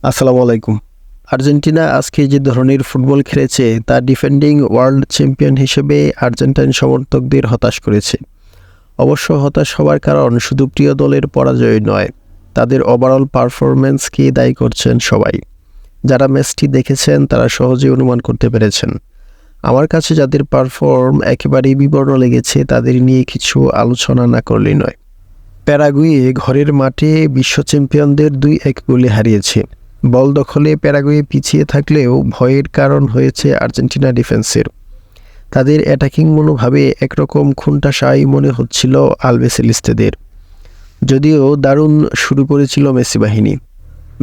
আসসালামু আলাইকুম। আর্জেন্টিনা আজকে যে ধরনের ফুটবল খেলেছে তা ডিফেন্ডিং ওয়ার্ল্ড চ্যাম্পিয়ন হিসেবে আর্জেন্টাইন সমর্থকদের হতাশ করেছে। অবশ্য হতাশ হওয়ার কারণ শুধু প্রিয় দলের পরাজয় নয়, তাদের ওভারঅল পারফরম্যান্সকে দায়ী করছেন সবাই। যারা ম্যাচটি দেখেছেন তারা সহজেই অনুমান করতে পেরেছেন। আমার কাছে যাদের পারফর্ম একেবারেই বিবর্ণ লেগেছে তাদের নিয়ে কিছু আলোচনা না করলেই নয়। প্যারাগুয়ে ঘরের মাঠে বিশ্ব চ্যাম্পিয়নদের ২-১ গোলে হারিয়েছে। বল দখলে প্যারাগুয়ে পিছিয়ে থাকলেও ভয়ের কারণ হয়েছে আর্জেন্টিনা ডিফেন্সের। তাদের অ্যাটাকিং মনোভাবে একরকম খুন্টাসাই মনে হচ্ছিল আলবিসেলেস্তেদের। যদিও দারুণ শুরু করেছিল মেসি বাহিনী।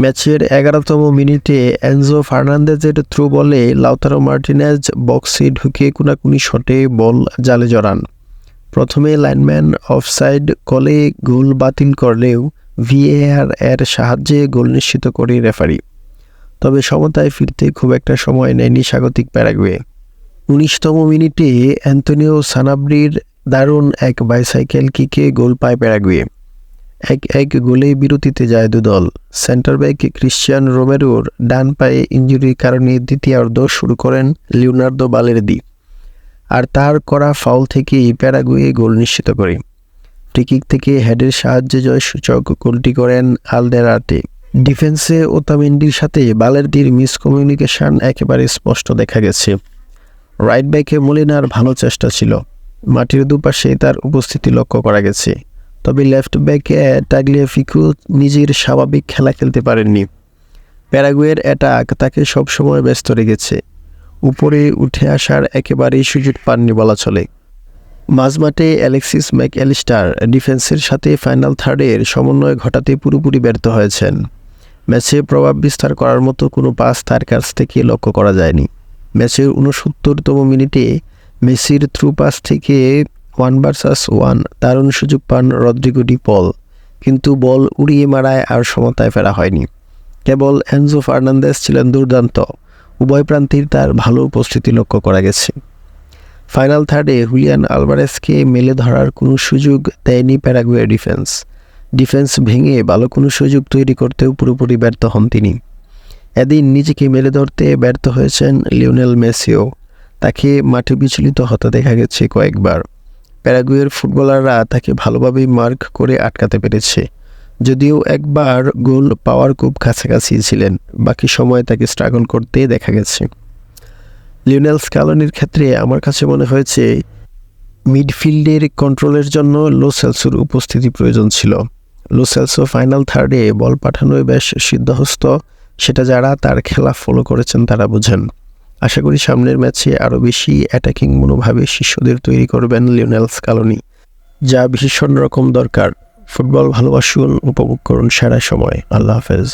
ম্যাচের ১১তম মিনিটে এনজো ফার্নান্দেজের থ্রু বলে লাউতারো মার্টিনেজ বক্সে ঢুকে কোনাকুনি শটে বল জালে জড়ান। প্রথমে লাইনম্যান অফসাইড কলে গোল বাতিল করলেও ভিএআর এর সাহায্যে গোল নিশ্চিত করে রেফারি। তবে সমতায় ফিরতে খুব একটা সময় নেয়নি স্বাগতিক প্যারাগুয়ে। ১৯তম মিনিটে অ্যান্তোনিও সানাব্রির দারুণ এক বাইসাইকেল কিকে গোল পায় প্যারাগুয়ে। ১-১ গোলে বিরতিতে যায় দুদল। সেন্টার ব্যাক ক্রিশ্চিয়ান রোমেরোর ডান পায়ে ইনজুরির কারণে দ্বিতীয়ার্ধ শুরু করেন লিওনার্দো বালের্দি। আর তার করা ফাউল থেকেই প্যারাগুয়ে গোল নিশ্চিত করে। ফ্রিকিক থেকে হেডের সাহায্যে জয়সূচক গোলটি করেন আলদেরাতে। ডিফেন্সে ওতামেন্ডির সাথে বালের্দির মিসকমিউনিকেশন একেবারে স্পষ্ট দেখা গেছে। রাইট ব্যাকে মলিনার ভালো চেষ্টা ছিল, মাটির দুপাশে তার উপস্থিতি লক্ষ্য করা গেছে। তবে লেফট ব্যাকে টাগলিয়াফিকো নিজের স্বাভাবিক খেলা খেলতে পারেননি। প্যারাগুয়ের অ্যাটাক তাকে সবসময় ব্যস্ত রেখেছে। উপরে উঠে আসার একেবারেই সুযোগ পাননি বলা চলে। মাঝমাঠে অ্যালেক্সিস ম্যাকঅ্যালিস্টার ডিফেন্সের সাথে ফাইনাল থার্ডের সমন্বয় ঘটাতে পুরোপুরি ব্যর্থ হয়েছেন। ম্যাচে প্রভাব বিস্তার করার মতো কোনো পাস তার কাছ থেকে লক্ষ্য করা যায়নি। ম্যাচের ৬৯তম মিনিটে মেসির থ্রু পাস থেকে 1 ভার্সেস 1 দারুণ সুযোগ পান রদ্রিগো ডি পল, কিন্তু বল উড়িয়ে মারায় আর সমতায় ফেরা হয়নি। কেবল এনজো ফার্নান্দেজ ছিলেন দুর্দান্ত। উভয় প্রান্তেই তার ভালো উপস্থিতি লক্ষ্য করা গেছে। ফাইনাল থার্ডে হুলিয়ান আলভারেজকে মেলে ধরার কোনো সুযোগ দেয়নি প্যারাগুয়ে ডিফেন্স ভেঙে ভালো কোনো সুযোগ তৈরি করতেও পুরোপুরি ব্যর্থ হন তিনি। এদিন নিজেকে মেলে ধরতে ব্যর্থ হয়েছেন লিওনেল মেসিও। তাকে মাঠে বিচলিত হতে দেখা গেছে কয়েকবার। প্যারাগুয়ের ফুটবলাররা তাকে ভালোভাবেই মার্ক করে আটকাতে পেরেছে। যদিও একবার গোল পাওয়ার খুব কাছাকাছি ছিলেন, বাকি সময় তাকে স্ট্রাগল করতে দেখা গেছে। লিওনেল স্ক্যালোনির ক্ষেত্রে আমার কাছে মনে হয়েছে মিডফিল্ডের কন্ট্রোলের জন্য লো সেলসোর উপস্থিতি প্রয়োজন ছিল। লো সেলসো ফাইনাল থার্ডে বল পাঠানোয় বেশ সিদ্ধহস্ত, সেটা যারা তার খেলা ফলো করেছেন তারা বোঝেন। আশা করি সামনের ম্যাচে আরও বেশি অ্যাটাকিং মনোভাবে শিষ্যদের তৈরি করবেন লিওনেল স্ক্যালোনি, যা ভীষণ রকম দরকার। ফুটবল ভালোবাসুন, উপভোগ করুন সারা সময়। আল্লাহ হাফেজ।